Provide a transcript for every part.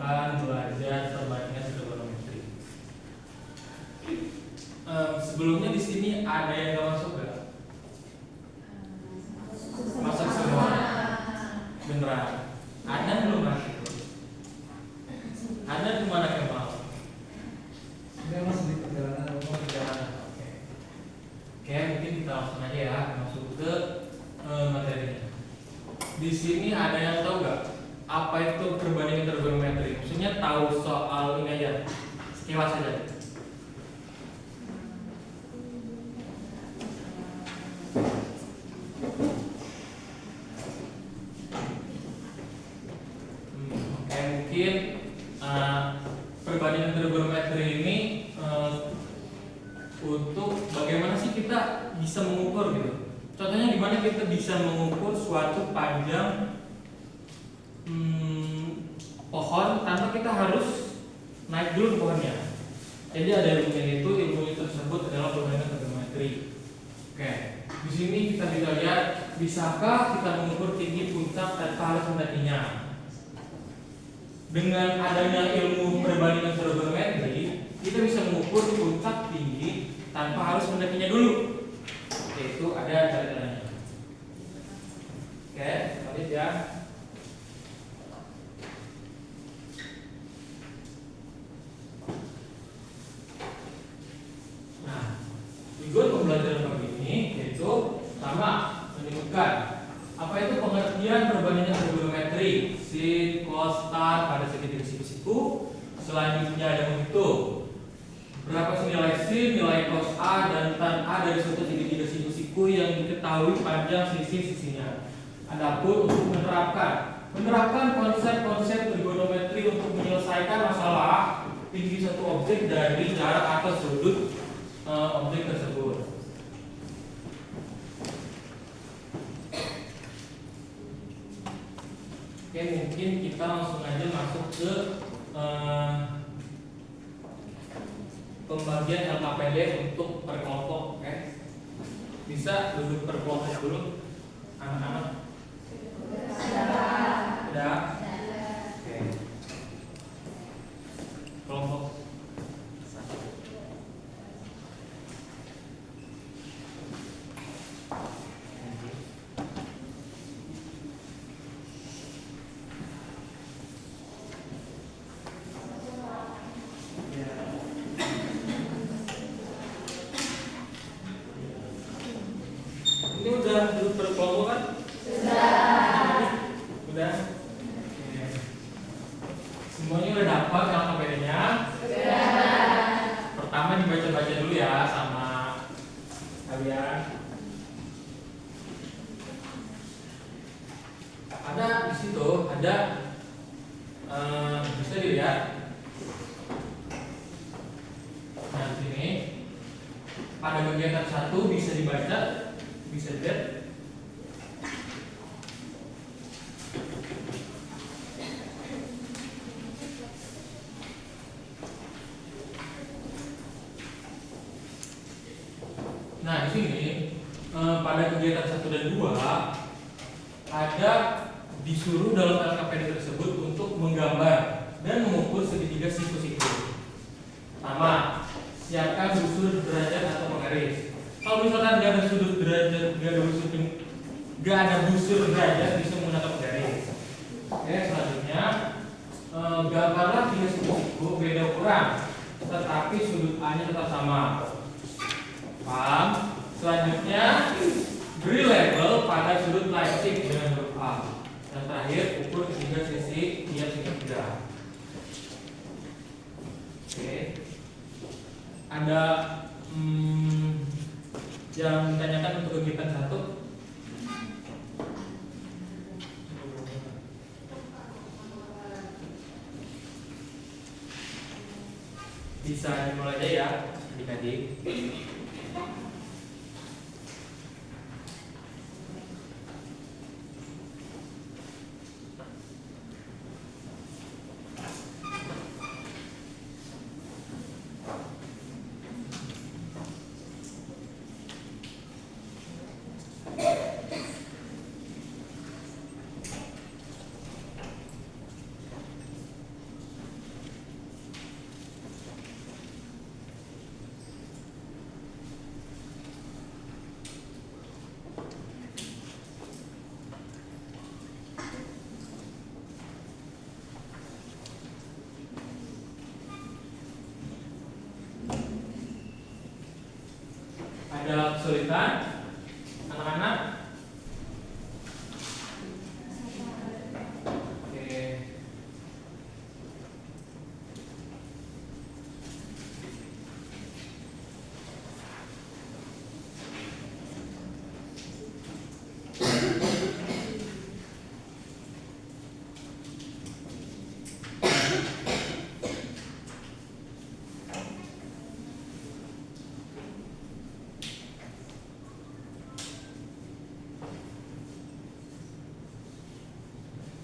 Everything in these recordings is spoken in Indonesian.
akan belajar perbandingan trigonometri. Sebelumnya di sini ada yang nggak masuk nggak? Masuk semua. Beneran? Ada belum masuk? Ada kemana Kemal? Dia masih di perjalanan. Oke. Oke, mungkin kita langsung aja ya masuk ke materinya. Di sini ada yang tahu nggak apa itu perbandingan trigonometri? Maksudnya tahu soal ini aja, sekilas saja. Oke, mungkin perbandingan trigonometri ini untuk bagaimana sih kita bisa mengukur gitu. Contohnya gimana kita bisa mengukur suatu panjang pohon tanpa kita harus naik dulu ke pohonnya. Jadi ada ilmu tersebut adalah perbandingan trigonometri. Oke, di sini kita bisa lihat bisakah kita mengukur tinggi puncak tanpa harus mendakinya. Dengan adanya ilmu perbandingan trigonometri, kita bisa mengukur puncak tinggi tanpa harus mendakinya dulu. Itu ada cara-caranya. Oke, lanjut ya. Nah, tujuan pembelajaran pagi ini yaitu sama menyebutkan apa itu pengertian perbandingan trigonometri, sin, cos, tan pada segitiga siku-siku. Selanjutnya ada menghitung berapa sih nilai sin, nilai cos A dan tan A dari suatu segitiga siku-siku yang diketahui panjang sisi-sisinya. Adapun untuk menerapkan konsep-konsep trigonometri untuk menyelesaikan masalah tinggi satu objek dari jarak atau sudut objek tersebut. Oke, mungkin kita langsung aja masuk ke pembagian LKPD untuk per kelompok. Oke, bisa duduk per kelompok dulu, anak-anak. Sudah. Oke. Kelompok satu. Ini udah duduk per kelompok kan? Udah. Oke. Semuanya udah dapat LKPD-nya? Pertama dibaca-baca dulu ya sama kalian. Ada di situ ada bisa dilihat. Nah, di sini pada kegiatan 1 bisa dibaca, bisa dilihat. Nah, di sini pada kegiatan 1 dan 2 ada disuruh dalam LKPD tersebut untuk menggambar dan mengukur segitiga siku-siku. Pertama, siapkan busur derajat atau penggaris. Kalau misalkan nggak ada sudut derajat, nggak ada busur derajat, bisa menggunakan penggaris. Oke, selanjutnya gambarlah tiga siku-siku beda ukuran, tetapi sudut A-nya tetap sama. Paham? Selanjutnya beri label pada sudut Leipzig dengan huruf A. Dan terakhir ukur ketiga sisi tiap segitiga. Oke. Ada yang ditanyakan untuk kegiatan 1? Bisa dimulai aja ya, adik-adik. kesulitan anak-anak? Oke.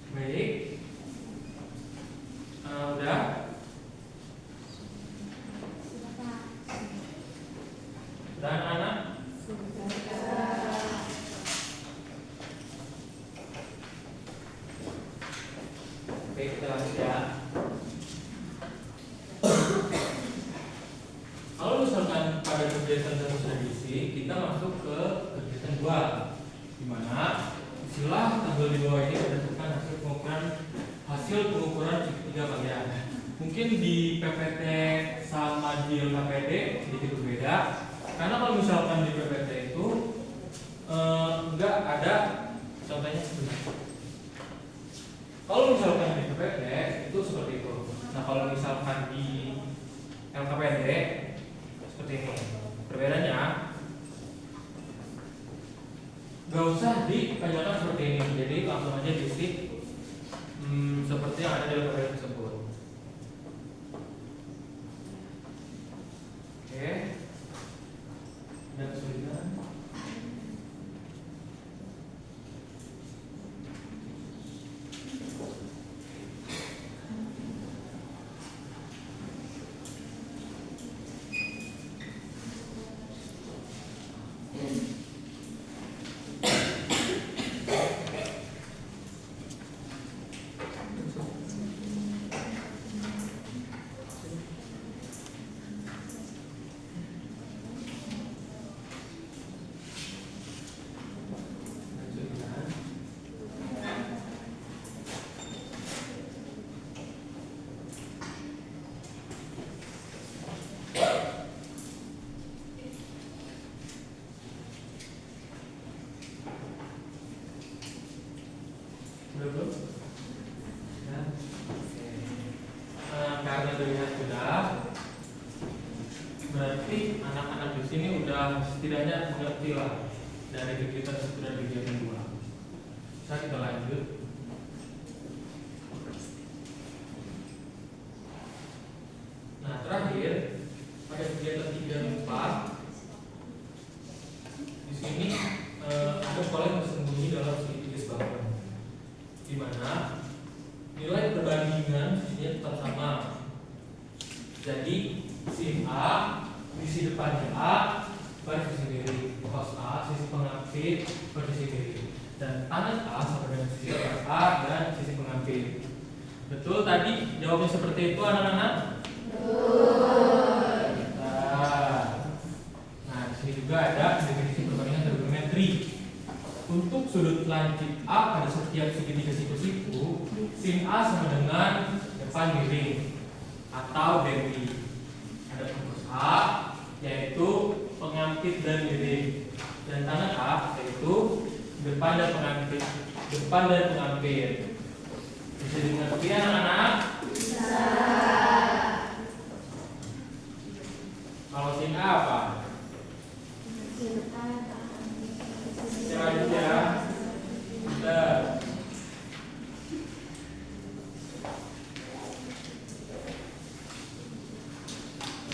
Baik. Udah? Udah anak-anak? Oke, kita lanjut ya. Kalau misalkan pada kegiatan satu sudah diisi, kita masuk ke kegiatan 2, di mana istilah tabel di bawah ini berdasarkan hasil pengukuran segitiga bagian. Mungkin di PPT sama di LKPD sedikit berbeda, karena kalau misalkan di PPT itu enggak ada contohnya sebenarnya. Kalau misalkan di PPT itu seperti itu. Nah, kalau misalkan di LKPD seperti ini. Perbedaannya nggak usah ditanyakan seperti ini, jadi langsung aja diisi seperti yang ada di LKPD tersebut. Oke. Dan kesulitan. Belum? Ya. Oke. Karena terlihat sudah, berarti anak-anak di sini udah setidaknya mengerti lah dari kegiatan 1 dan kegiatan 2. Bisa kita lanjut. Nah, terakhir pada kegiatan 3 dan 4 di sini ada pola yang tersembunyi dalam segitiga sebangun, di mana nilai perbandingan sisinya tetap sama. Jadi sin A, sisi depannya A per sisi kiri, cos A, sisi pengampit per sisi kiri, dan tangan A sama dengan sisi A dan sisi pengampit. Betul tadi jawabnya seperti itu anak-anak? Nah, di sini juga ada definisi perbandingan trigonometri. Untuk sudut lancip A pada setiap segitiga siku-siku, sin A sama dengan depan miring atau demi. Ada fokus A yaitu pengampit dan miring, dan tangan A yaitu depan dan pengampit. Bisa dimengerti anak-anak? Bisa. Kalau sin A apa? Selanjutnya benar.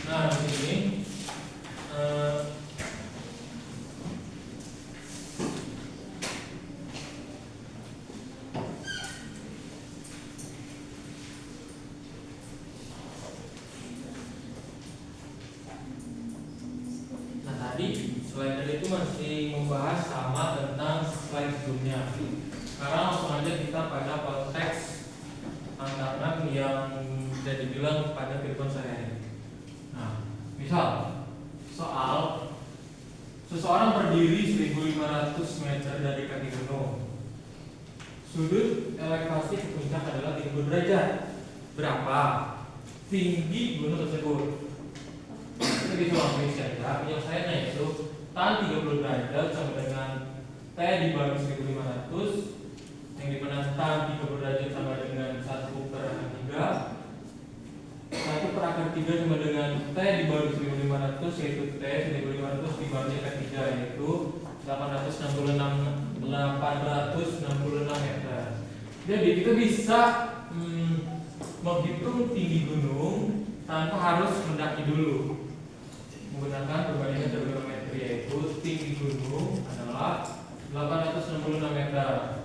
Nah, di sini selain dari itu masih membahas sama tentang slide sebelumnya. Sekarang langsung aja kita pada konteks tantangan yang bisa dibilang pada kehidupan sehari-hari. Nah, misal soal seseorang berdiri 1.500 meter dari kaki gunung. Sudut elevasi ke puncak adalah 30 derajat. Berapa tinggi gunung tersebut? Kita bisa langsung saja. Yang saya yaitu tan 30 derajat sama dengan T dibagi 1500, yang dimana tan 30 derajat sama dengan 1/3. 1/3 sama dengan T dibagi 1500, yaitu T 1500 dibagi P3, yaitu 866 meter. Jadi kita bisa menghitung tinggi gunung tanpa harus mendaki dulu menggunakan perbandingan trigonometri, yaitu tinggi gunung adalah 866 meter.